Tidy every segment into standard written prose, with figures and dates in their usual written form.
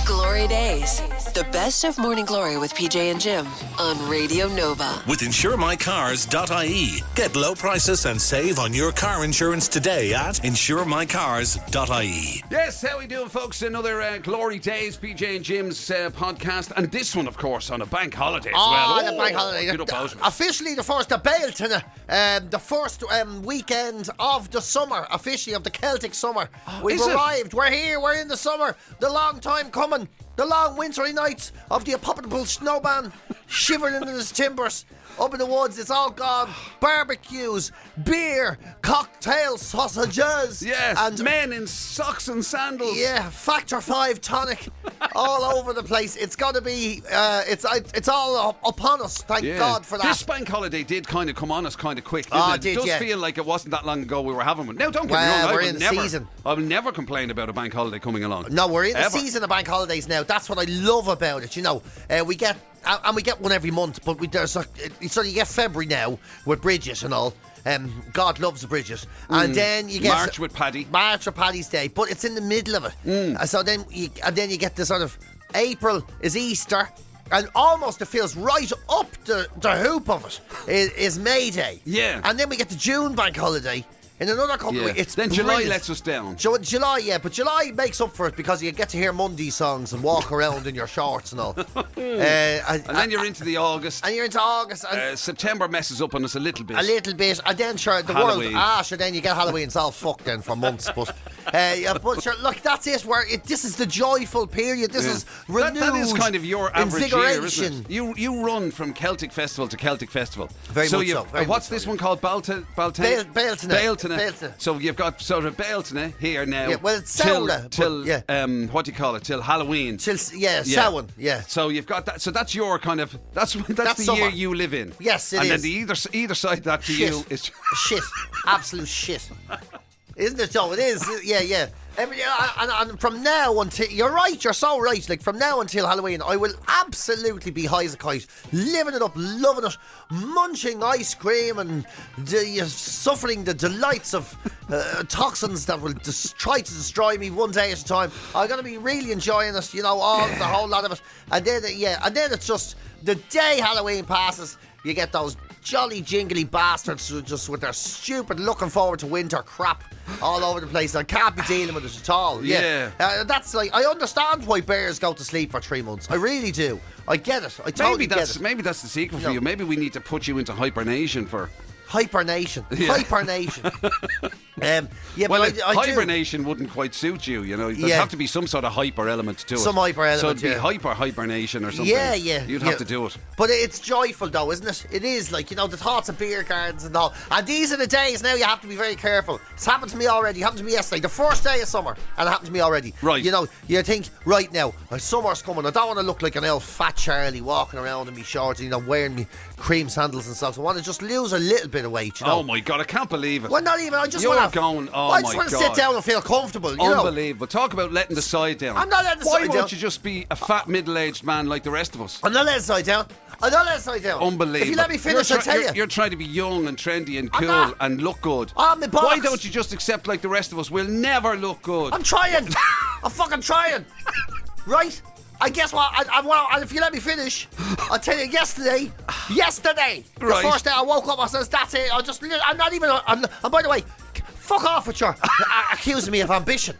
Glory Days. The best of Morning Glory with PJ and Jim on Radio Nova. With insuremycars.ie. Get low prices and save on your car insurance today at insuremycars.ie. Yes, how we doing, folks? Another Glory Days, PJ and Jim's podcast. And this one, of course, on a bank holiday as well. The bank holiday. Officially the first, the the first weekend of the summer, officially of the Celtic summer. We've arrived. We're here. We're in the summer. The long time coming. The long wintry nights of the abominable snowman shivering in his timbers. Up in the woods, it's all gone. Barbecues, beer, cocktails, sausages. Yes, and men in socks and sandals. Yeah, Factor 5 tonic all over the place. It's got to be, it's all upon us. Thank God for that. This bank holiday did kind of come on us kind of quick, didn't it? It does feel like it wasn't that long ago we were having one. Now, don't get me wrong, we're in the season. I will never complain about a bank holiday coming along. No, we're in the season of bank holidays now. That's what I love about it, you know. We get one every month, but so you get February now with Bridget and all. God loves the Bridget. And then you get March with Paddy's Day, but it's in the middle of it. So then you get the sort of April is Easter, and almost it feels right up the hoop of it is May Day. Yeah. And then we get the June bank holiday. In another couple of weeks, it's then brilliant. July lets us down. July, but July makes up for it because you get to hear Monday songs and walk around in your shorts and all. And then you're into the August. And you're into August. And September messes up on us a little bit. And then sure, the Halloween. world. Then you get Halloween. It's all fucked then for months. But sure, look, that's it. This is the joyful period. This is renewed. That is kind of your average year, isn't it? You run from Celtic festival to Celtic festival. Very much so. What's this one called? Baltana. So you've got sort of Baltana here now. Yeah, well, it's Sauna. Till what do you call it? Till Halloween. Samhain. Yeah. So you've got that. So that's your kind of that's the summer. Year you live in. Yes, it is. And then either side of that to you is shit. Absolute shit. Isn't it, Joe? It is. Yeah. And from now until... You're right, you're so right. Like, from now until Halloween, I will absolutely be high as a kite, living it up, loving it, munching ice cream and suffering the delights of toxins that will try to destroy me one day at a time. I'm going to be really enjoying it, the whole lot of it. And then it's just... The day Halloween passes, you get those jolly jingly bastards who just with their stupid looking forward to winter crap all over the place. I can't be dealing with it at all. Yeah. That's like, I understand why bears go to sleep for 3 months. I really do. I get it. I totally get it. Maybe that's the secret for you. Maybe we need to put you into hibernation for... Hibernation. Yeah. Hibernation. Hibernation wouldn't quite suit you, There'd have to be some sort of hyper element to it. Some hyper element, so it'd be hibernation or something. Yeah. You'd have to do it. But it's joyful though, isn't it? It is like, the thoughts of beer gardens and all. And these are the days now you have to be very careful. It's happened to me already. It happened to me yesterday. The first day of summer. And it happened to me already. Right. You think, right now, summer's coming. I don't want to look like an old fat Charlie walking around in me shorts, wearing me cream sandals and stuff. I want to just lose a little bit of weight, Oh my God, I can't believe it. Well, not even. I just You're want to... going, I just want to sit down and feel comfortable, Unbelievable. Talk about letting the side down. I'm not letting the side down. Why won't you just be a fat middle-aged man like the rest of us? I'm not letting the side down. Unbelievable. If you let me finish, I'll tell you. You're trying to be young and trendy and cool and look good. I'm the boss. Why don't you just accept like the rest of us? We'll never look good. I'm trying. I'm fucking trying. Right? I guess what? If you let me finish, I'll tell you. Yesterday, the first day I woke up, I says, "That's it." I'm not even. And by the way, fuck off with your accusing me of ambition.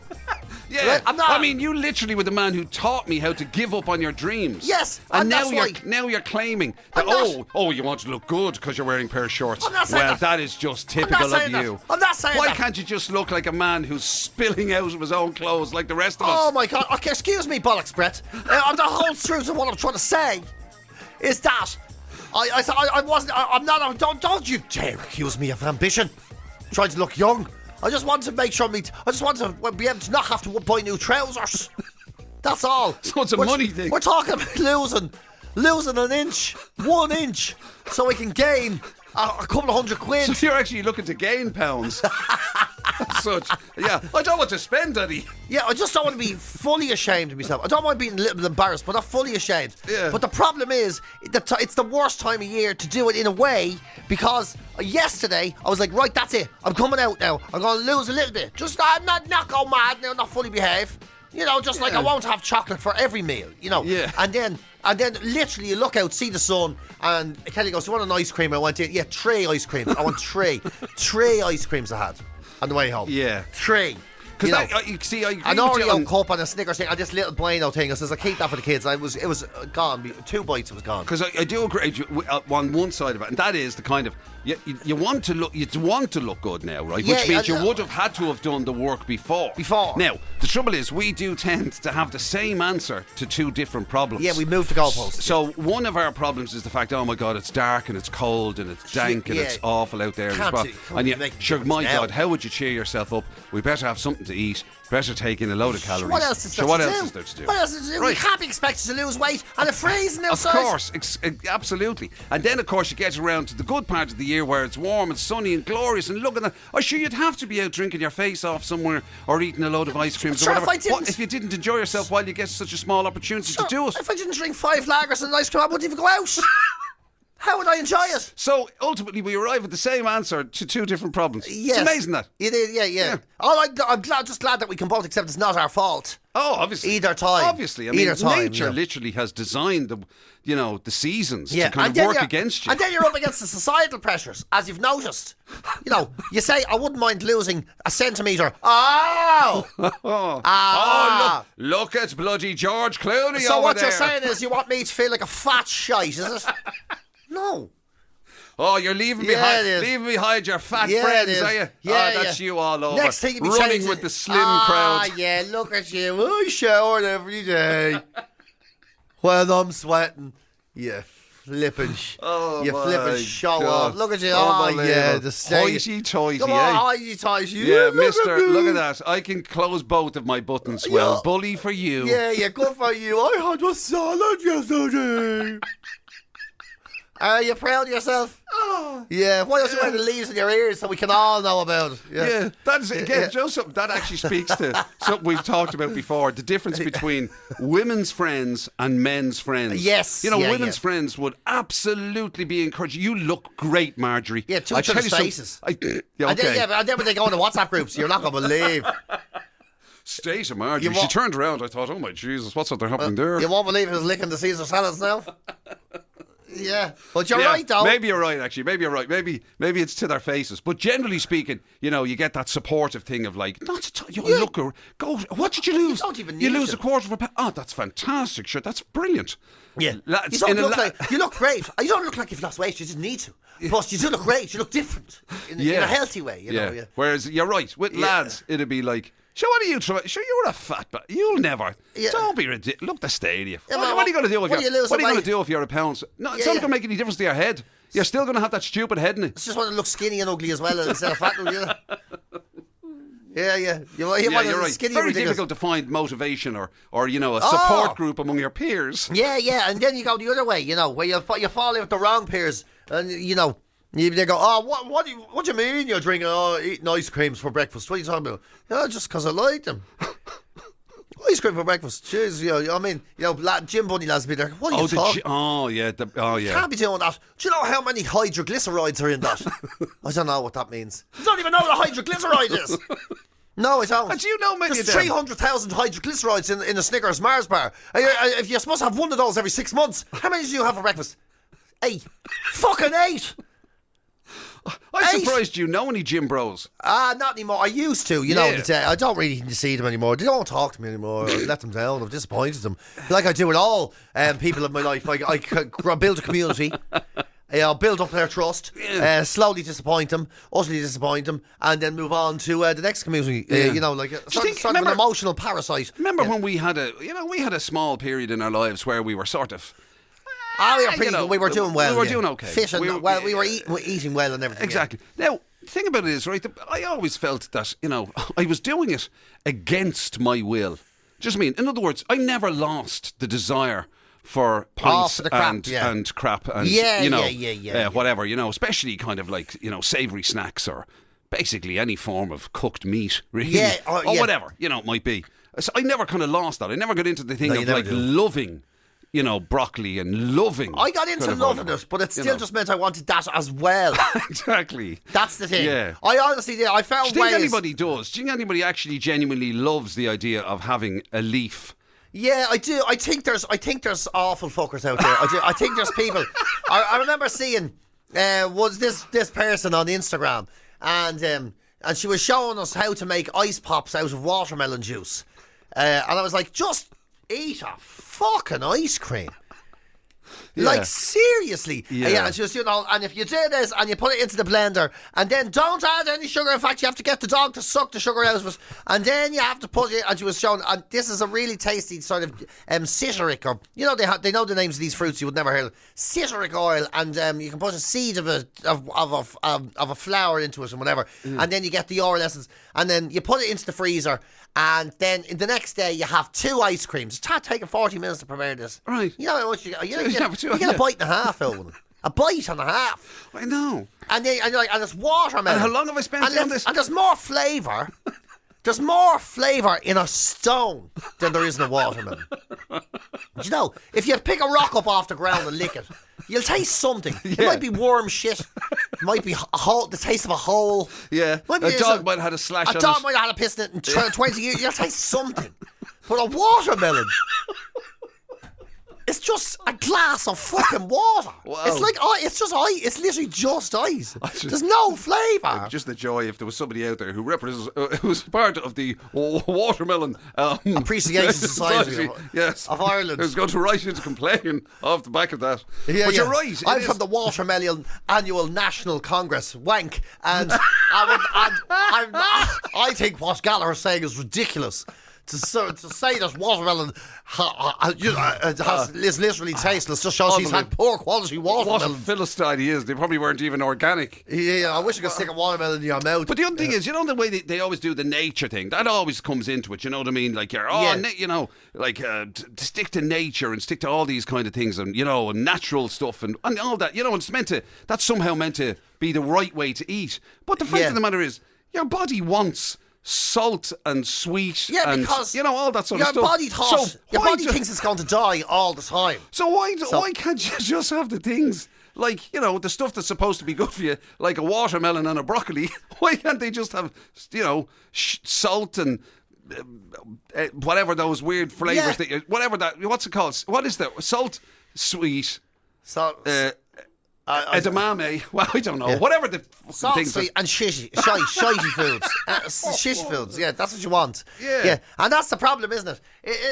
Yeah, right? I'm not. I mean, you literally were the man who taught me how to give up on your dreams. Yes, and now you're claiming that you want to look good because you're wearing a pair of shorts. I'm not saying that is just typical of you. I'm not saying Why that. can't you just look like a man who's spilling out of his own clothes like the rest of us? Oh my God! Okay, excuse me, bollocks, Brett. The whole truth of what I'm trying to say is that I wasn't. I'm not. Don't you dare accuse me of ambition. Trying to look young. I just want to make sure I just want to be able to not have to buy new trousers. That's all. So it's a money thing. We're talking about losing an inch, 1 inch, so we can gain a couple of £100. So you're actually looking to gain pounds. Such, yeah. I don't want to spend any. Yeah, I just don't want to be fully ashamed of myself. I don't want to be a little bit embarrassed, but not fully ashamed. Yeah. But the problem is, it's the worst time of year to do it in a way, because yesterday I was like, right, that's it. I'm coming out now. I'm going to lose a little bit. Just I'm not go mad now, not fully behave. You know, just like I won't have chocolate for every meal, you know. Yeah. And then literally you look out, see the sun, and Kelly goes, "You want an ice cream?" I went, "Yeah, 3 ice creams. I want 3. 3 ice creams I had on the way home. Yeah. 3. Because you see, I agree an with you Oreo on- cup and a Snickers thing and this little Bueno thing. I says, I keep that for the kids. It was gone. 2 bites, it was gone. Because I do agree on one side of it, and that is the kind of you want to look good now, right? Yeah, Which means you would have had to have done the work before. Now, the trouble is, we do tend to have the same answer to 2 different problems. Yeah, we moved the goalposts. So one of our problems is the fact, oh my God, it's dark and it's cold and it's dank and it's awful out there. My God, how would you cheer yourself up? We better have something to eat. Better take in a load of calories. What else is there to do? What else is there to do? Right. We can't be expected to lose weight and it's freezing outside. Of course, absolutely. And then, of course, you get around to the good part of the year where it's warm and sunny and glorious. And look at that. I'm sure you'd have to be out drinking your face off somewhere or eating a load of ice creams or whatever. What if you didn't enjoy yourself while you get such a small opportunity to do it? If I didn't drink 5 lagers and an ice cream, I wouldn't even go out. How would I enjoy it? So ultimately, we arrive at the same answer to 2 different problems. Yes. It's amazing that. It is, yeah. I'm just glad that we can both accept it's not our fault. Oh, obviously. Either time. Obviously. I mean, nature literally has designed the seasons to kind of work against you. And then you're up against the societal pressures, as you've noticed. You know, you say, I wouldn't mind losing a centimetre. Look at bloody George Clooney So over what there. you're saying is you want me to feel like a fat shite, is it? No. Oh, you're leaving behind your fat friends, are you? Yeah, that's you all over. Next thing you'll be running changing. with the slim crowd. Yeah, look at you. I showered every day. When I'm sweating. You flipping show off. Look at you. The state. Hoity-toity, Come on, hoity-toity. Yeah, mister, look at that. I can close both of my buttons well. Bully for you. Yeah, good for you. I had a salad yesterday. Are you proud of yourself? Oh. Yeah, why don't you wear the leaves in your ears so we can all know about it? Yeah, that's again, Joe, something that actually speaks to something we've talked about before, the difference between women's friends and men's friends. Yes. You know, women's friends would absolutely be encouraged. You look great, Marjorie. Yeah, two each other's faces. And then when they go into WhatsApp groups, you're not going to believe. State of Marjorie. She turned around, I thought, oh my Jesus, what's happening there? You won't believe who's licking the Caesar salads now. Yeah, but you're right though. Maybe you're right, actually. Maybe you're right. Maybe it's to their faces. But generally speaking, you know, you get that supportive thing of like, look, go. What did you lose? You don't even you need lose to. a quarter of a pound. Oh, that's fantastic. Sure, that's brilliant. Yeah, you look great. You don't look like you've lost weight. You didn't need to. But you do look great. You look different in a healthy way. You know. Yeah. Whereas you're right. With lads, it'd be like, sure, what are you trying? Sure, you're a fat, but you'll never. Yeah. Don't be ridiculous. Look, the stadium. Yeah, what are you going to do if you're a pound? No, it's not going to make any difference to your head. You're still going to have that stupid head in it. It's just want to look skinny and ugly as well instead of fat. Yeah. You want you're right. Skinny. Very difficult to find motivation or you know, a support group among your peers. Yeah, and then you go the other way. You know, where you fall in with the wrong peers, and you know. They go, what do you mean you're eating ice creams for breakfast? What are you talking about? Yeah, just because I like them. Ice cream for breakfast. Jeez, I mean, Jim Bunny lads be there. What are you talking? You can't be doing that. Do you know how many hydroglycerides are in that? I don't know what that means. You don't even know what a hydroglyceride is. No, I don't. Do you know many There's of them? 300,000 hydroglycerides in a Snickers Mars bar. If you're supposed to have one of those every 6 months, how many do you have for breakfast? 8. Fucking 8. I'm surprised you know any gym bros. Not anymore. I used to, I don't really see them anymore. They don't talk to me anymore. I let them down. I've disappointed them. Like I do with all people in my life. I build a community. I'll build up their trust, slowly disappoint them, utterly disappoint them, and then move on to the next community. Like a sort of an emotional parasite. Remember when we had a small period in our lives where we were sort of... we were pretty good. We were doing well. We were doing okay. Fit and we were eating well and everything. Exactly. Now, the thing about it is, right, I always felt that, I was doing it against my will. Just in other words, I never lost the desire for pints and crap and, whatever, especially kind of like, savoury snacks or basically any form of cooked meat, really. Or whatever, it might be. So I never kind of lost that. I never got into the thing of like loving broccoli and loving. I got into loving it, but it still just meant I wanted that as well. Exactly. That's the thing. Yeah. I honestly did. I found Do you think ways. anybody does? Do you think anybody actually genuinely loves the idea of having a leaf? Yeah, I do. I think there's awful fuckers out there. I do. I think there's people. I remember seeing was this person on Instagram, and she was showing us how to make ice pops out of watermelon juice, and I was like, just eat a fucking ice cream. Yeah. Like, seriously. Yeah. And she was, and if you do this and you put it into the blender and then don't add any sugar, in fact, you have to get the dog to suck the sugar out of it, and then you have to put it, and she was showing, and this is a really tasty sort of citric, or, they know the names of these fruits you would never hear of. Citric oil, and you can put a seed of a flower into it and whatever, and then you get the oil essence, and then you put it into the freezer, and then the next day you have 2 ice creams. It's taking 40 minutes to prepare this. Right. You know how much you get a bite and a half out of it. A bite and a half. I know. And then you're like, and it's watermelon. And how long have I spent on this? And there's more flavour. There's more flavour in a stone than there is in a watermelon. If you pick a rock up off the ground and lick it, you'll taste something. It might be worm shit. It might be the taste of a hole. Yeah. A dog might have had a slash on it. A dog might have had a piss in it in 20 years. You'll taste something. But a watermelon... It's just a glass of fucking water. Wow. It's like it's just ice. It's literally just ice. There's no flavour. Just the joy if there was somebody out there who represents, who was part of the watermelon Appreciation Society of Ireland. Who's going to write into complain off the back of that. Yeah, but you're right. I'm from the Watermelon Annual National Congress, wank, and I think what Gallagher is saying is ridiculous. To say that watermelon is literally tasteless just shows he's had poor quality watermelon. What a Philistine he is. They probably weren't even organic. Yeah, I wish I could stick a watermelon in your mouth. But the other thing is, the way they always do the nature thing, that always comes into it, you know what I mean? Like, to stick to nature and stick to all these kind of things and, and natural stuff and all that, that's somehow meant to be the right way to eat. But the fact of the matter is, your body wants salt and sweet and because all that sort of stuff. Your body thinks it's going to die all the time. So why can't you just have the things like, the stuff that's supposed to be good for you, like a watermelon and a broccoli? Why can't they just have, salt and whatever those weird flavours what's it called? What is that? Salt, sweet, edamame. Well, I don't know. Yeah. Whatever the things. Sweet and shitty foods. Shitty foods. Yeah, that's what you want. Yeah. And that's the problem, isn't it?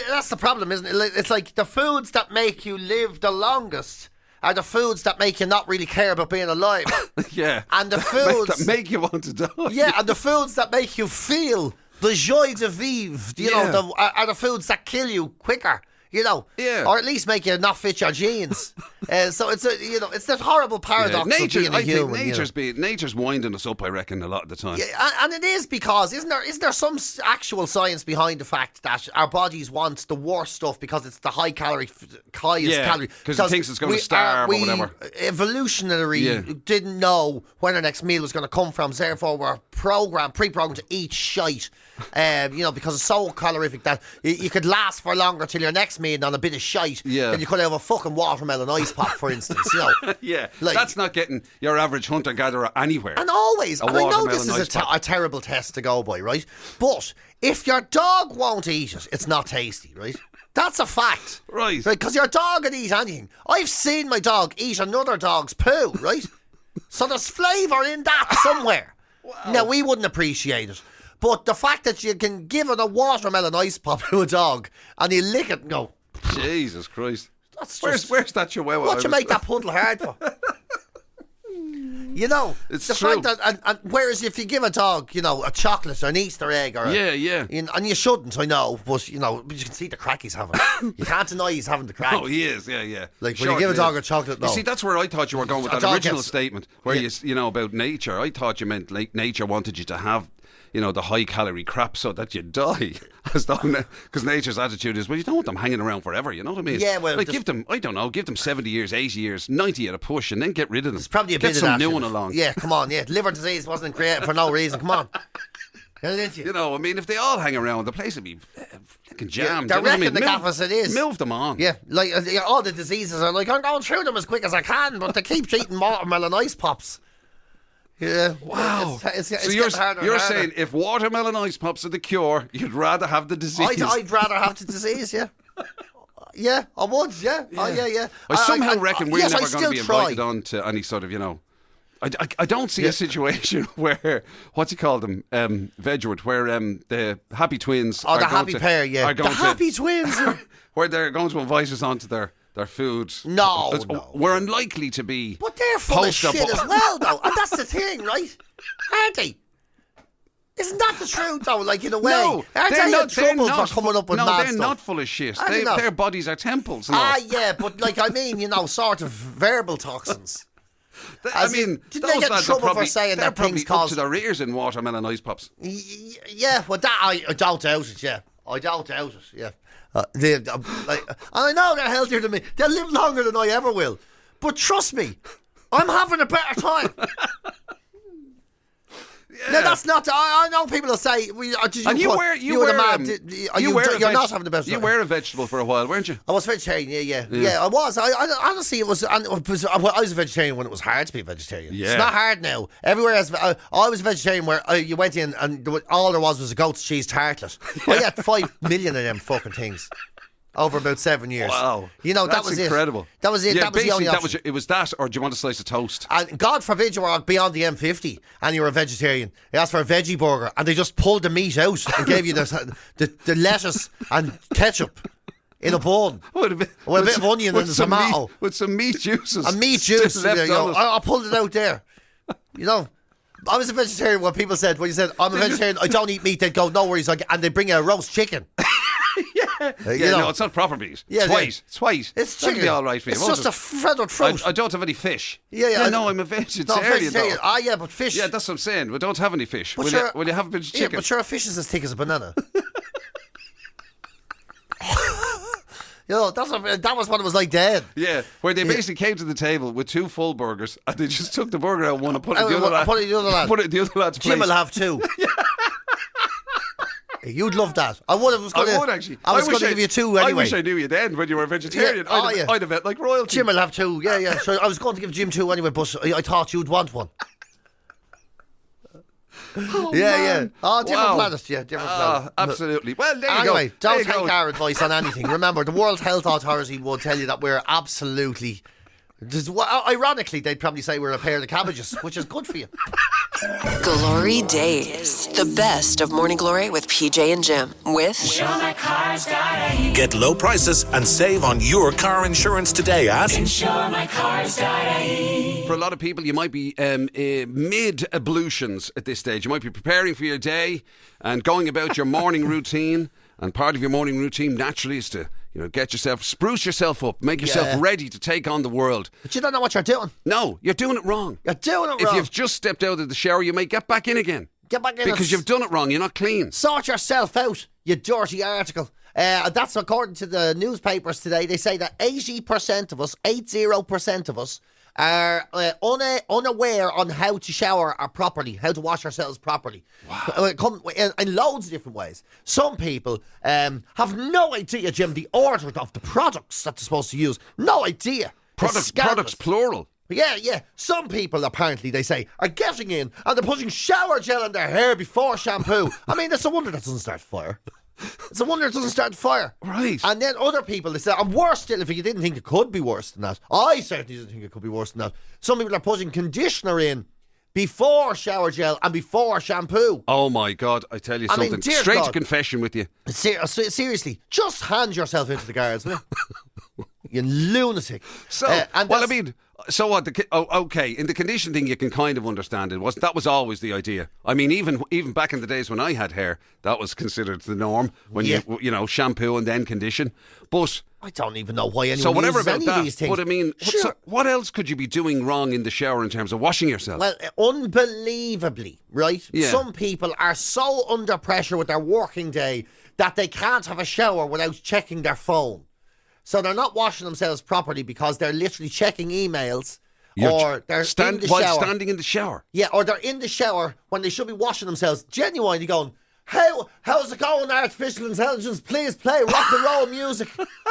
That's the problem, isn't it? It's like the foods that make you live the longest are the foods that make you not really care about being alive. Yeah. And the foods that make you want to die. Yeah, and the foods that make you feel the joie de vivre, are the foods that kill you quicker. Or at least make you not fit your jeans. So it's it's that horrible paradox of being a human. Nature's winding us up, I reckon, a lot of the time. Yeah, and it is because isn't there some actual science behind the fact that our bodies want the worst stuff because it's the highest calorie. Because it thinks it's going to starve or whatever. Evolutionary didn't know when our next meal was going to come from. So therefore, we're pre-programmed to eat shite. Because it's so calorific that you could last for longer till your next meal on a bit of shite than you could have a fucking watermelon ice pop, for instance. Yeah, that's not getting your average hunter-gatherer anywhere. And always, and I know this is a terrible test to go by, right? But if your dog won't eat it, it's not tasty, right? That's a fact. Right. Because your dog would eat anything. I've seen my dog eat another dog's poo, right? So there's flavour in that somewhere. Wow. Now, we wouldn't appreciate it. But the fact that you can give it a watermelon ice pop to a dog and you lick it and go, Jesus Christ. That's where's that chihuahua? What you make that puddle hard for? It's the true. fact that, and whereas if you give a dog, a chocolate or an Easter egg or and you shouldn't, I know, but you can see the crack he's having. You can't deny he's having the crack. Oh, he is, yeah. Like when you give a dog a chocolate, no. You see, that's where I thought you were going with that original statement, where about nature. I thought you meant like nature wanted you to have the high calorie crap so that you die. Because nature's attitude is, well, you don't want them hanging around forever, you know what I mean? Yeah, well, give them 70 years, 80 years, 90 at a push and then get rid of them. There's probably a bit of some that. new one along. Yeah, come on, liver disease wasn't created for no reason, come on. didn't you? You know, I mean, if they all hang around, the place would be fucking jammed. They're You know what I wrecking mean? the gaff as it is. Move them on. Yeah, like all the diseases are like, I'm going through them as quick as I can, but they keep eating watermelon ice pops. Yeah. Wow. It's so getting harder and you're harder. saying if watermelon ice pops are the cure, you'd rather have the disease? I'd rather have the disease, yeah. Yeah, I would, yeah. Oh, yeah. I somehow reckon we're yes, never I going to be still invited try. on to any sort of, you know... I don't see a situation where, what's he called them, Vedgewood, where the happy twins Oh, are the going happy to, pair, yeah. are going The to- happy twins. where they're going to invite us onto their food. No, no. We're unlikely to be... But they're full of poster shit bo- as well, though. And that's the thing, right? Aren't they? Isn't that the truth, though? Like, in a way. No, Aren't they're they not, in trouble for coming up with no, mad they're stuff? not full of shit. Are they not? Their bodies are temples. And Ah, all. yeah, but, like, I mean, you know, sort of verbal toxins. I As in, mean, didn't they those get in lads are trouble for probably, saying they're that things probably up cause... to their ears in watermelon ice pops. Yeah, well, that I don't doubt it, yeah. I don't doubt it, yeah. And I know they're healthier than me. They'll live longer than I ever will. But trust me, I'm having a better time. No, that's not. I know people will say, "You wear you're not having the best." You time. were a vegetable for a while, weren't you? I was vegetarian. Yeah. I was. I honestly, it was. I was a vegetarian when it was hard to be a vegetarian. Yeah. It's not hard now. Everywhere else, I was a vegetarian where you went in and all there was a goat's cheese tartlet. I ate 5 million of them fucking things. Over about 7 years. Wow. You know, That's that was incredible. it. That was it. Yeah, that was the only option. it was that, or do you want a slice of toast? And God forbid you were beyond the M50 and you were a vegetarian. They asked for a veggie burger and they just pulled the meat out and gave you the lettuce and ketchup in a bun. With a bit of onion and a tomato. With some meat juices. And meat juice. left You know, on it. I pulled it out there. You know, I was a vegetarian when you said, I'm a vegetarian, I don't eat meat, they'd go, no worries, and they bring you a roast chicken. No, it's not proper meat. Yeah, it's white. It's white. It's That'll chicken. be all right for you. It's won't just it? a feathered fruit. I don't have any fish. Yeah. No, I'm a vegetarian. No, vegetarian. Though. Ah, yeah, but fish. Yeah, that's what I'm saying. We don't have any fish. But Will you have a bit of chicken? Yeah, but sure, a fish is as thick as a banana. You know, that was what it was like then. Yeah, where they basically came to the table with 2 full burgers and they just took the burger out one and put it in the other lad. Put it in the other lad. Put it in the other lad's Jim place. will have 2. You'd love that. I would actually. I was going to give you 2 anyway. I wish I knew you then when you were a vegetarian. Yeah. I'd have felt like royalty. Jim will have 2. Yeah. So I was going to give Jim 2 anyway, but I thought you'd want one. Yeah. Oh, different planets. Yeah, different planets. Absolutely. Well, there you go. Anyway, don't There you take go. our advice on anything. Remember, the World Health Authority will tell you that we're absolutely... Ironically, they'd probably say we're a pair of cabbages, which is good for you. Glory Days. The best of Morning Glory with PJ and Jim. With Get low prices and save on your car insurance today at For a lot of people, you might be mid-ablutions at this stage. You might be preparing for your day and going about your morning routine. And part of your morning routine, naturally, is to spruce yourself up, make yourself ready to take on the world. But you don't know what you're doing. No, you're doing it wrong. You're doing it If wrong. you've just stepped out of the shower, you may get back in again. Get back in. Because you've done it wrong. You're not clean. Sort yourself out, you dirty article. That's according to the newspapers today. They say that 80% of us, 80% of us, are unaware on how to shower properly, how to wash ourselves properly. Wow. In loads of different ways. Some people have no idea, Jim, the order of the products that they're supposed to use. No idea. Products plural. Yeah. Some people, apparently, they say, are getting in and they're putting shower gel in their hair before shampoo. I mean, it's a wonder that doesn't start fire. It's a wonder it doesn't start fire. Right. And then other people, they say, and worse still, if you didn't think it could be worse than that. I certainly didn't think it could be worse than that. Some people are putting conditioner in before shower gel and before shampoo. Oh my God, I tell you something. mean, dear Straight God. to confession with you. Seriously, just hand yourself into the guards, will you? You lunatic. So, so what? Okay, in the condition thing, you can kind of understand it. That was always the idea. I mean, even back in the days when I had hair, that was considered the norm. When you shampoo and then condition. But I don't even know why anyone so whatever uses about any that. of these things. But I mean, Sure. what else could you be doing wrong in the shower in terms of washing yourself? Well, unbelievably, right? Yeah. Some people are so under pressure with their working day that they can't have a shower without checking their phone. So they're not washing themselves properly because they're literally checking emails or they're in the while shower. standing in the shower. Yeah, or they're in the shower when they should be washing themselves, genuinely going, how's it going, artificial intelligence? Please play rock and roll music,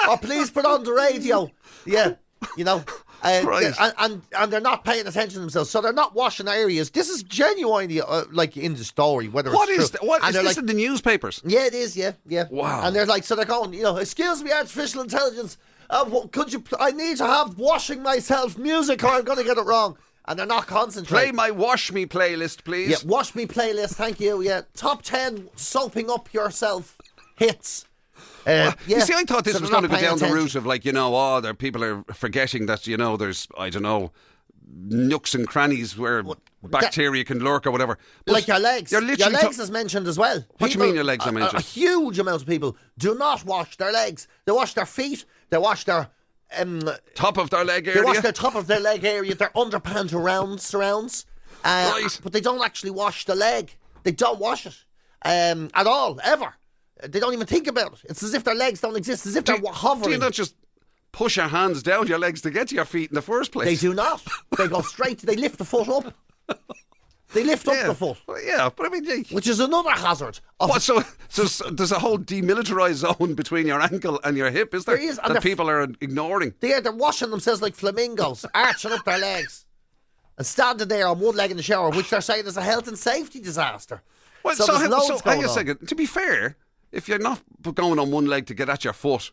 or please put on the radio. Yeah, you know. Right. And they're not paying attention to themselves, so they're not washing areas. This is genuinely like in the story. Whether What it's is true. th- what And is they're this like, in the newspapers? Yeah, it is. Yeah. Wow. And they're like, so they're going, excuse me, artificial intelligence. Could you? I need to have washing myself music, or I'm going to get it wrong. And they're not concentrating. Play my Wash Me playlist, please. Yeah, wash me playlist. Thank you. Yeah, top 10 soaping up yourself hits. You see, I thought this So was they're going to not go down paying the route of like, there people are forgetting that, there's, I don't know, nooks and crannies where bacteria can lurk or whatever. But like your legs. You're Your literally legs is mentioned as well. What do you mean your legs are mentioned? A huge amount of people do not wash their legs. They wash their feet. They wash their top of their leg they area. wash their top of their leg area, their underpants surrounds. Right. But they don't actually wash the leg. They don't wash it at all, ever. They don't even think about it. It's as if their legs don't exist, as if they're hovering. Do you not just push your hands down your legs to get to your feet in the first place? They do not. They go straight. They lift the foot up. They lift up the foot. Well, yeah, but I mean, Which is another hazard. so there's a whole demilitarised zone between your ankle and your hip, is there? There is, and that people are ignoring. They're washing themselves like flamingos, arching up their legs and standing there on one leg in the shower, which they're saying is a health and safety disaster. Well, so there's loads hang going a on. second. To be fair, if you're not going on one leg to get at your foot,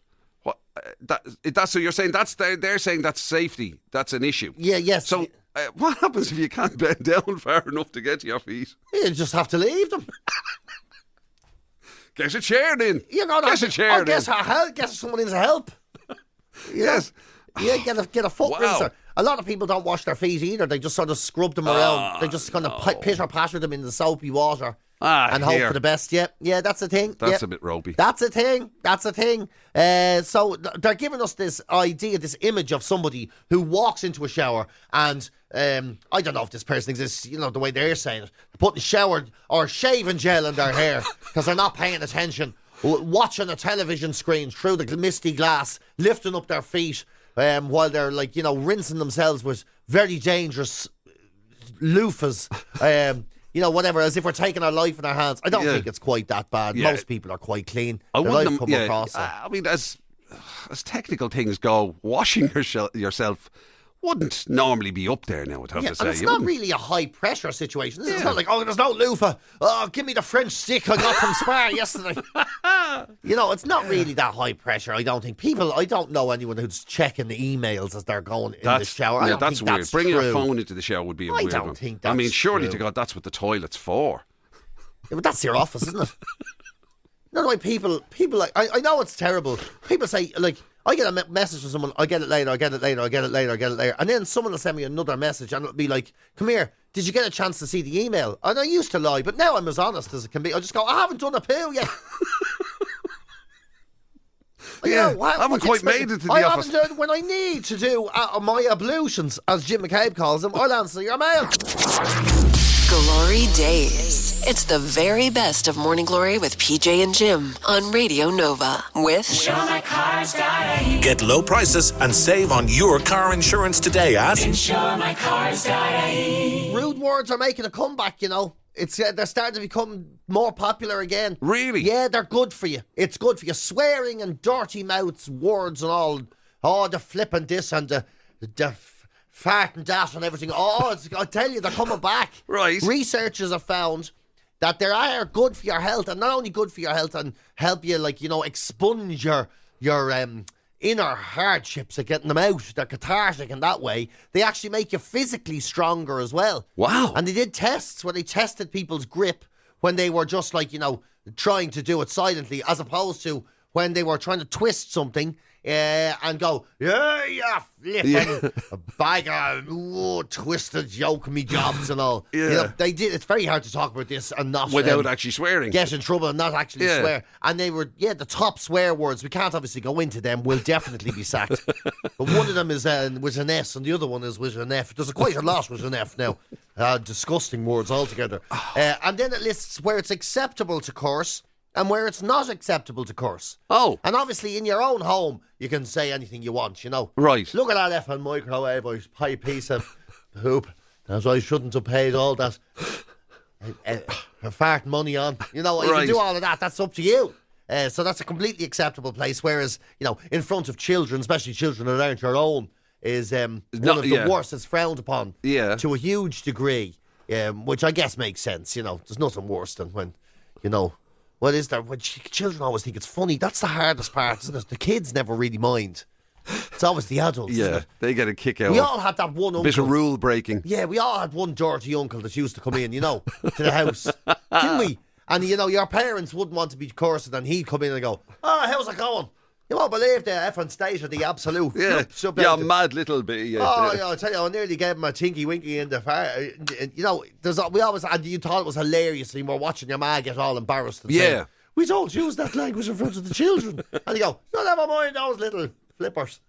that's so you're saying they're saying that's safety. That's an issue. Yeah, yes. So what happens if you can't bend down far enough to get to your feet? You just have to leave them. Get a chair then. You're going Get a chair then. Get someone in to help. Yes. Yeah, get a foot Wow. rinser. A lot of people don't wash their feet either. They just sort of scrub them around. They just kind of pitter patter them in the soapy water and hope for the best. Yeah, that's the thing. That's yeah. a bit ropey. That's a thing. So they're giving us this idea, this image of somebody who walks into a shower and I don't know if this person exists, the way they're saying it, putting shower or shaving gel in their hair because they're not paying attention, watching a television screen through the misty glass, lifting up their feet while they're rinsing themselves with very dangerous loofahs. Whatever, as if we're taking our life in our hands. I don't think it's quite that bad. Yeah. Most people are quite clean. I Their wouldn't. life come across it. I mean, as technical things go, washing yourself wouldn't normally be up there now, I'd have to say. And it's You not wouldn't- really a high pressure situation. It's not like, there's no loofah. Oh, give me the French stick I got from Spar yesterday. It's not really that high pressure. I don't think I don't know anyone who's checking the emails as they're going in the shower. I don't that's think weird. that's Bringing true. your phone into the shower would be a I weird don't one. think I mean, that's surely true. to God, that's what the toilet's for. Yeah, but that's your office, isn't it? No, why people like I know it's terrible. People say I get a message from someone, I get it later, and then someone will send me another message and it'll be like, come here, did you get a chance to see the email? And I used to lie, but now I'm as honest as it can be. I just go, I haven't done a poo yet. Yeah, I haven't quite made it to the office. I haven't done when I need to do my ablutions, as Jim McCabe calls them. I'll answer your mail. Glory Days. It's the very best of Morning Glory with PJ and Jim on Radio Nova with Get low prices and save on your car insurance today at Rude words are making a comeback, It's they're starting to become more popular again. Really? Yeah, they're good for you. It's good for you. Swearing and dirty mouths, words and all. Oh, the flipping this and the fart and that and everything. I tell you, they're coming back. Right. Researchers have found that they are good for your health, and not only good for your health and help you, expunge your inner hardships of getting them out. They're cathartic in that way. They actually make you physically stronger as well. Wow. And they did tests where they tested people's grip when they were just trying to do it silently, as opposed to when they were trying to twist something and go, flipping a bag of twisted yoke me jobs and all. Yeah. They did. It's very hard to talk about this and not Without actually swearing. get in trouble and not actually swear. And they were, the top swear words. We can't obviously go into them. Will definitely be sacked. But one of them is with an S and the other one is with an F. There's quite a lot with an F now. Disgusting words altogether. And then it lists where it's acceptable to curse and where it's not acceptable to curse. Oh. And obviously in your own home, you can say anything you want, Right. Look at that effing microwave, I piece of poop. As I shouldn't have paid all that fart money on. You know, you Right. can do all of that. That's up to you. So that's a completely acceptable place. Whereas, you know, in front of children, especially children that aren't your own, is one of the worst. It's frowned upon to a huge degree, which I guess makes sense. You know, there's nothing worse than when, you know, what is there? When children always think it's funny. That's the hardest part, isn't it? The kids never really mind. It's always the adults. Isn't it? They get a kick out. We all had that one uncle. Bit of rule breaking. Yeah, we all had one dirty uncle that used to come in, you know, to the house. Didn't we? And, you know, your parents wouldn't want to be cursed, and he'd come in and go, "Oh, how's it going? You won't believe the effing state of the absolute." Mad little bit. Yeah. Oh, yeah, I tell you, I nearly gave him a tinky winky in the fire. You know, we always, and you thought it was hilarious, and you were watching your ma get all embarrassed. And saying, "We don't use that language in front of the children." And you go, "No, never mind those little flippers."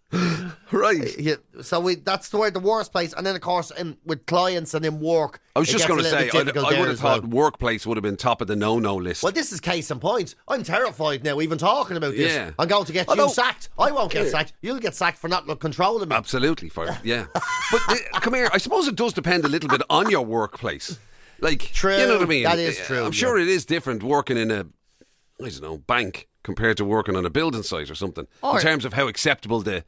Right. Yeah, so that's the worst place. And then, of course, with clients and in work, I was just going to say, I would have thought well. workplace would have been top of the no-no list. Well, this is case in point. I'm terrified now, even talking about this. Yeah. I'm going to get you sacked. I won't get sacked. You'll get sacked for not controlling me. Absolutely, but come here. I suppose it does depend a little bit on your workplace. Like, true. You know what I mean? That is true. I'm sure it is different working in a, I don't know, bank compared to working on a building site or something. In terms of how acceptable the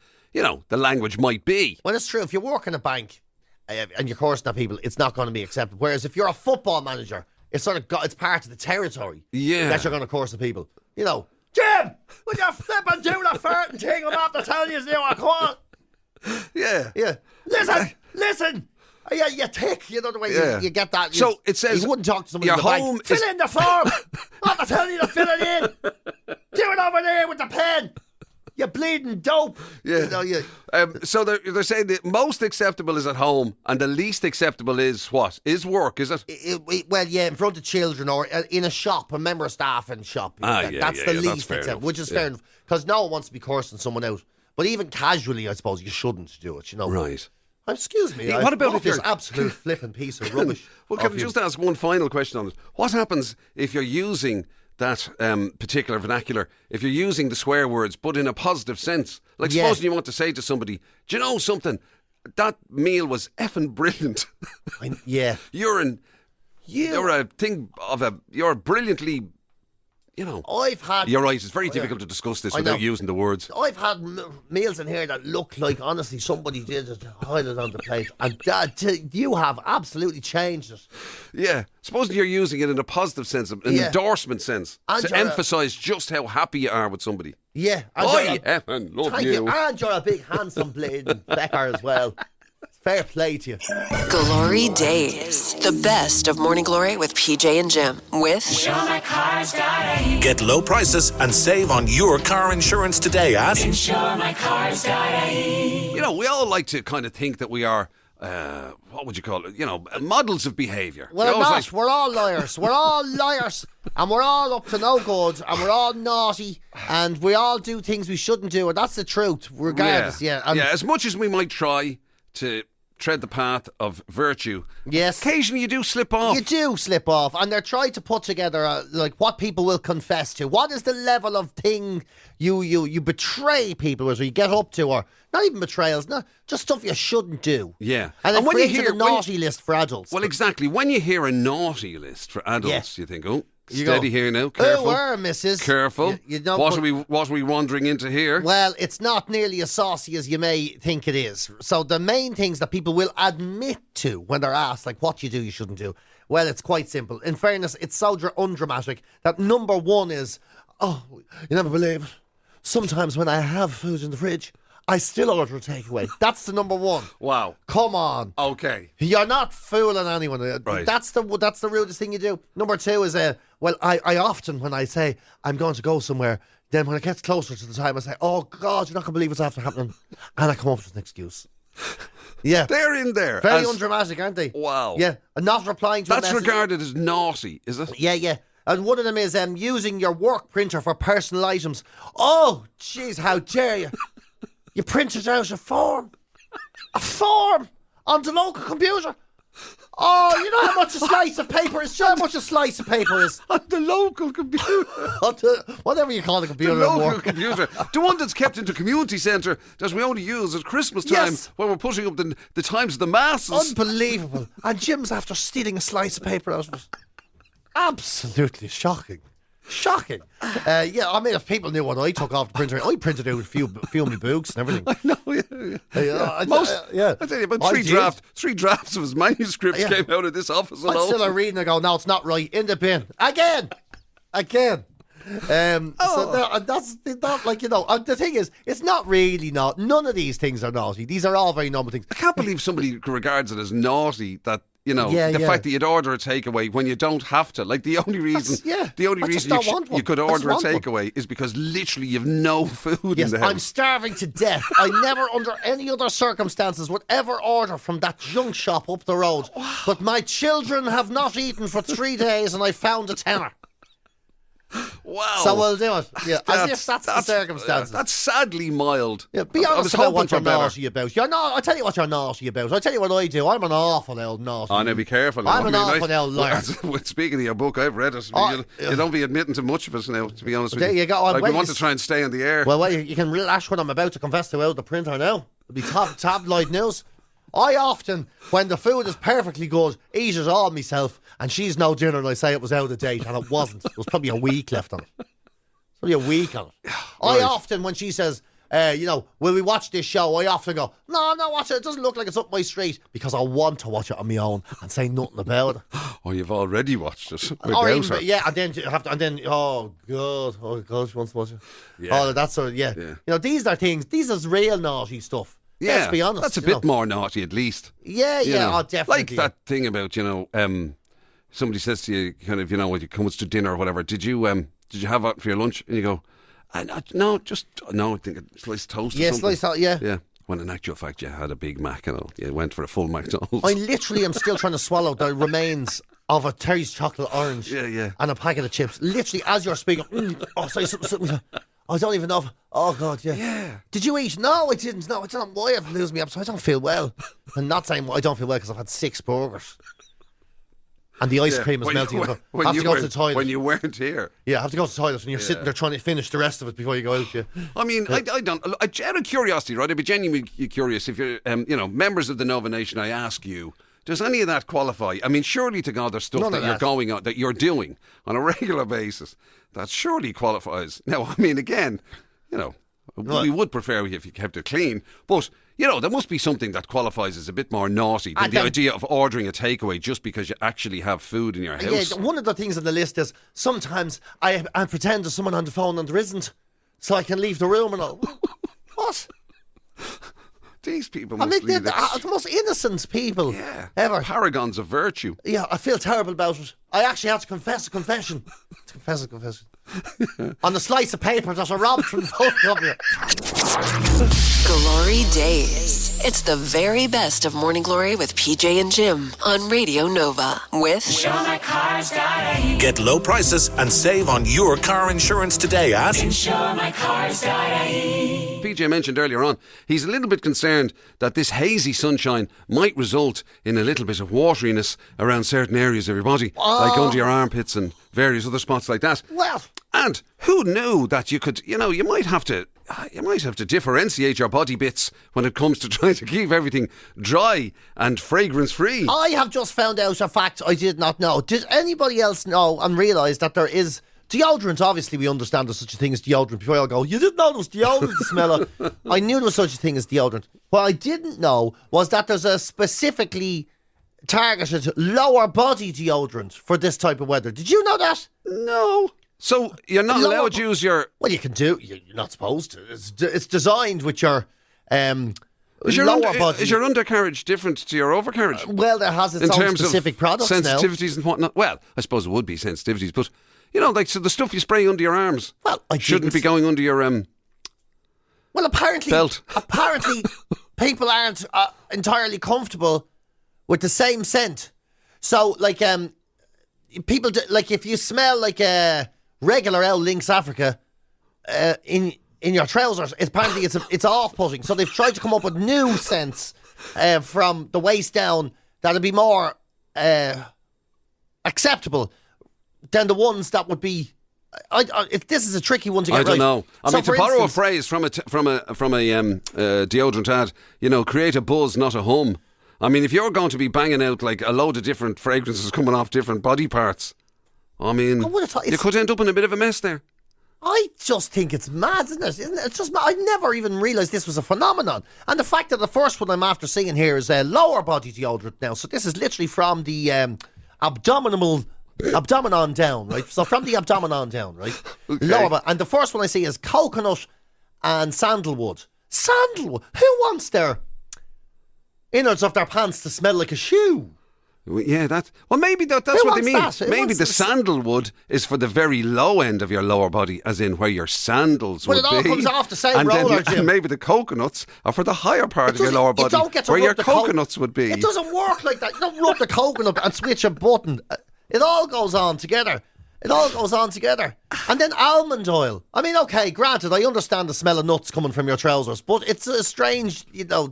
language might be. Well, it's true. If you work in a bank and you're cursing at people, it's not going to be accepted. Whereas if you're a football manager, it's it's part of the territory that you're going to curse at people. You know, Jim, would you flip and do the farting thing I'm not to tell you to do? Come on. Yeah. Yeah. Listen. Yeah, you tick. You know the way you get that. So it says you wouldn't talk to somebody your in the home bank. Fill in the form. I'm not telling you to fill it in. Do it over there with the pen. You bleeding dope. Yeah. You know, so they're saying the most acceptable is at home, and the least acceptable is what? Is work? Is it? Well, yeah, in front of children or in a shop, a member of staff in a shop. That's the least acceptable, which is fair enough, because no one wants to be cursing someone out. But even casually, I suppose you shouldn't do it. You know, right? Excuse me. What about if this you're absolute flipping piece of rubbish? Well, can I just ask one final question on it? What happens if you're using that particular vernacular, if you're using the swear words but in a positive sense? Like, supposing you want to say to somebody, "Do you know something? That meal was effing brilliant." You're brilliantly, you know. You're right, it's very difficult to discuss this without using the words. I've had meals in here that look like, honestly, somebody did it, hide it on the plate. And you have absolutely changed it. Yeah. Supposing you're using it in a positive sense, an endorsement sense, and to emphasise just how happy you are with somebody. Yeah. I effing love you. And you're a big, handsome bleeding Becker as well. Fair play to you. GloryDaze, the best of Morning Glory with PJ and Jim. With InsureMyCars.ie. Get low prices and save on your car insurance today at InsureMyCars.ie. You know, we all like to kind of think that we are, what would you call it? You know, models of behaviour. Well, not. We're all liars. We're all liars. And we're all up to no good. And we're all naughty. And we all do things we shouldn't do. And that's the truth, regardless. As much as we might try to tread the path of virtue. Yes. Occasionally you do slip off. You do slip off. And they're trying to put together like what people will confess to. What is the level of thing you betray people with, or you get up to, or not even betrayals, no, just stuff you shouldn't do. Yeah. And when you hear a naughty list for adults. Well, exactly. When you hear a naughty list for adults, you think, oh, you steady go, here now. Careful. Oh, missus. Careful. You don't what are we wandering into here? Well, it's not nearly as saucy as you may think it is. So the main things that people will admit to when they're asked, like, what you do, you shouldn't do, well, it's quite simple. In fairness, it's so undramatic that number one is, oh, you never believe it. Sometimes when I have food in the fridge, I still order a takeaway. That's the number one. Wow. Come on. Okay. You're not fooling anyone. Right. That's the rudest thing you do. Number two is, well, I often, when I say I'm going to go somewhere, then when it gets closer to the time, I say, oh, God, you're not going to believe what's after happening. And I come up with an excuse. Yeah. They're in there. Very undramatic, aren't they? Wow. Yeah. And not replying to a message. That's regarded as naughty, is it? Yeah. And one of them is using your work printer for personal items. Oh, jeez, how dare you? You printed out a form. A form on the local computer. Oh, you know how much a slice of paper is? Do you know how much a slice of paper is? On the local computer. Whatever you call the computer. The local computer. The one that's kept in the community centre that we only use at Christmas time when we're putting up the times of the masses. Unbelievable. And Jim's after stealing a slice of paper out of it. Absolutely shocking. Shocking. Yeah, I mean, if people knew what I took off the printer, I printed out a few of my books and everything. I know, yeah. I tell you, about three drafts of his manuscripts came out of this office alone. I'm still reading and go, no, it's not right. In the bin. Again. So that's not like, the thing is, it's not really not. None of these things are naughty. These are all very normal things. I can't believe somebody regards it as naughty that. The fact that you'd order a takeaway when you don't have to. Like, the only reason you could order a takeaway is because literally you've no food in the house. I'm starving to death. I never, under any other circumstances, would ever order from that junk shop up the road. But my children have not eaten for 3 days and I found a tenner. Wow. So we'll do it. Yeah, as if that's the circumstances. That's sadly mild. Yeah, be honest about what you're naughty about. I'll tell you what you're naughty about. I'll tell you what I do. I'm an awful old naughty. Oh, now be careful. I'm an awful old liar. Speaking of your book, I've read it. You don't be admitting to much of it now, to be honest with you. There you go. We want to try and stay on the air. Well, you can relax what I'm about to confess to out the printer now. It'll be tabloid news. I often, when the food is perfectly good, eat it all myself, and she's no dinner, and I say it was out of date, and it wasn't. There was probably a week left on it. Probably a week on it. Right. I often, when she says, will we watch this show, I often go, no, I'm not watching it. It doesn't look like it's up my street, because I want to watch it on my own and say nothing about it. Oh, you've already watched it. Yeah, and then you have to, oh God, she wants to watch it. Yeah. Oh, that's yeah. These are things. These is real naughty stuff. Yeah, let's be honest. That's a bit more naughty, at least. Yeah, definitely. Like that thing about somebody says to you, kind of, when you come to dinner or whatever, did you have that for your lunch? And you go, I think a sliced toast. Yeah, or something. sliced toast. Yeah. Yeah. When in actual fact you had a Big Mac and you went for a full McDonald's. I literally am still trying to swallow the remains of a Terry's chocolate orange. Yeah. And a packet of chips. Literally, as you're speaking. Sorry, something. I don't even know. Oh, God, yeah. Yeah. Did you eat? No, I didn't. No, I don't know why I'm losing me appetite. I don't feel well. I'm not saying I don't feel well because I've had 6 burgers. And the ice cream is melting. I have to go to the toilet. When you weren't here. Yeah, I have to go to the toilet and you're sitting there trying to finish the rest of it before you go out. Yeah. I mean, I don't. Out of curiosity, right? I'd be genuinely curious if you're, members of the Nova Nation, I ask you, does any of that qualify? I mean, surely to God, there's stuff that you're doing on a regular basis that surely qualifies. Now, I mean, again, we would prefer if you kept it clean, but there must be something that qualifies as a bit more naughty than the idea of ordering a takeaway just because you actually have food in your house. Yeah, one of the things on the list is sometimes I pretend there's someone on the phone and there isn't, so I can leave the room and all. What? These people must be the most innocent people ever. Paragons of virtue. Yeah, I feel terrible about it. I actually have to confess a confession. On the slice of paper that I robbed from the photocopy. GloryDaze. It's the very best of Morning Glory with PJ and Jim on Radio Nova with InsureMyCars.ie. Get low prices and save on your car insurance today at InsureMyCars.ie. PJ mentioned earlier on, he's a little bit concerned that this hazy sunshine might result in a little bit of wateriness around certain areas of your body, like under your armpits and various other spots like that. Well, and who knew that you could, you might have to differentiate your body bits when it comes to trying to keep everything dry and fragrance free. I have just found out a fact I did not know. Did anybody else know and realise that there is deodorant? Obviously, we understand there's such a thing as deodorant. Before I'll go, you didn't know there was deodorant to smell it. I knew there was such a thing as deodorant. What I didn't know was that there's a specifically targeted lower body deodorant for this type of weather. Did you know that? No. So you're not allowed to use your... Well, you can do. You're not supposed to. It's designed with your lower body. Is your undercarriage different to your overcarriage? Well, there has its own specific products now. Sensitivities and whatnot. Well, I suppose it would be sensitivities, but so the stuff you spray under your arms. Well, shouldn't be going under your Well, apparently, belt. Apparently, people aren't entirely comfortable with the same scent. So, people if you smell like a regular L Lynx Africa in your trousers, apparently it's off-putting. So they've tried to come up with new scents from the waist down that'll be more acceptable than the ones that would be. This is a tricky one to get right. I don't know. I mean, to borrow a phrase from a deodorant ad, create a buzz, not a hum. I mean, if you're going to be banging out like a load of different fragrances coming off different body parts, I mean, I would have thought you could end up in a bit of a mess there. I just think it's mad, isn't it? It's just mad. I never even realised this was a phenomenon. And the fact that the first one I'm after seeing here is lower body deodorant now. So this is literally from the abdomen on down, right? So from the abdomen on down, right? Okay. Lower body. And the first one I see is coconut and sandalwood. Sandalwood? Who wants their innards of their pants to smell like a shoe? Yeah, maybe that's Who what they wants mean. that? Maybe the sandalwood is for the very low end of your lower body, as in where your sandals would be. But it all comes off the same and roller, then, Jim. And maybe the coconuts are for the higher part of your lower body, where your coconuts would be. It doesn't work like that. You don't rub the coconut and switch a button. It all goes on together. And then almond oil. I mean, okay, granted, I understand the smell of nuts coming from your trousers, but it's a strange,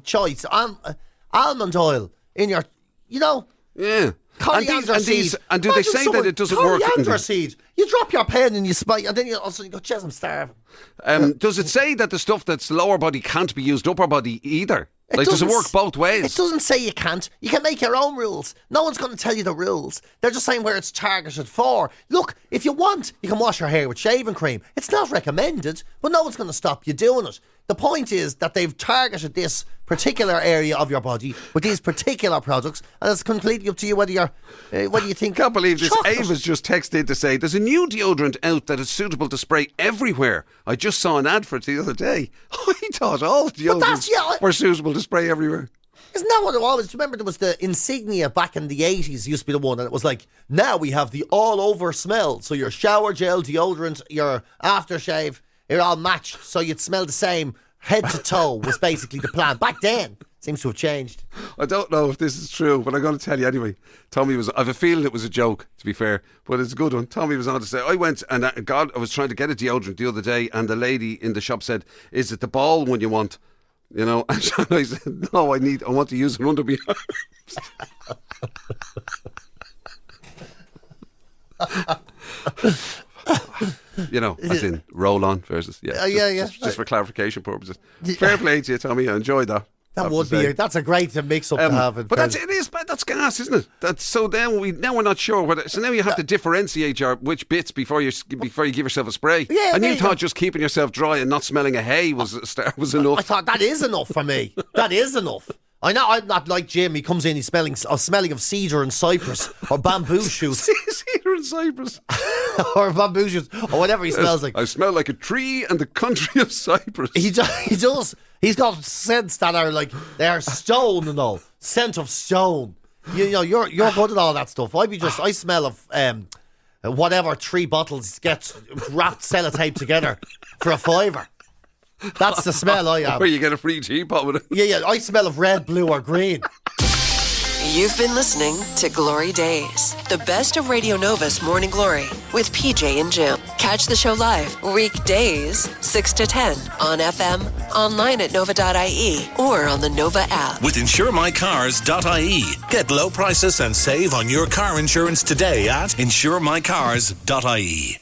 choice. Almond oil in your, Yeah. Coriander seed. And do they say that it doesn't work? Coriander seed. You drop your pen and you spite, and then you also go, "Jeez, I'm starving." Does it say that the stuff that's lower body can't be used upper body either? Does it work both ways? It doesn't say you can't. You can make your own rules. No one's going to tell you the rules. They're just saying where it's targeted for. Look, if you want, you can wash your hair with shaving cream. It's not recommended, but no one's going to stop you doing it. The point is that they've targeted this particular area of your body with these particular products, and it's completely up to you whether you're, what do you think? Can't believe this. Chocolate. Ava's just texted to say there's a new deodorant out that is suitable to spray everywhere. I just saw an ad for it the other day. I thought all deodorants were suitable to spray everywhere. Isn't that what it was? Remember there was the Insignia back in the 80s used to be the one, and it was like, now we have the all-over smell. So your shower gel, deodorant, your aftershave, they're all matched, so you'd smell the same head to toe was basically the plan. Back then, seems to have changed. I don't know if this is true, but I'm going to tell you anyway. I have a feeling it was a joke, to be fair, but it's a good one. Tommy was on to say, I went and I was trying to get a deodorant the other day, and the lady in the shop said, "Is it the ball one you want?" And I said, "No, I want to use it under my arms." As in roll on versus just for clarification purposes. Fair play to you, Tommy. I enjoyed that. That's a great mix up to have. But that's gas, isn't it? So then we're not sure whether. So now you have to differentiate which bits before you give yourself a spray. Yeah, and you thought just keeping yourself dry and not smelling a hay was enough. I thought that is enough for me. That is enough. I know I'm not like Jim. He comes in, he's smelling of cedar and cypress or bamboo shoots. Cedar and cypress. Or bamboo shoots or whatever he smells like. I smell like a tree and the country of Cyprus. He does. He's got scents that are like, they are stone and all. Scent of stone. You're good at all that stuff. I smell of whatever 3 bottles get wrapped sellotape together for $5. That's the smell I am. Where you get a free teapot with it. Yeah, I smell of red, blue or green. You've been listening to Glory Days, the best of Radio Nova's Morning Glory with PJ and Jim. Catch the show live weekdays 6 to 10 on FM, online at nova.ie or on the Nova app. With insuremycars.ie. Get low prices and save on your car insurance today at insuremycars.ie.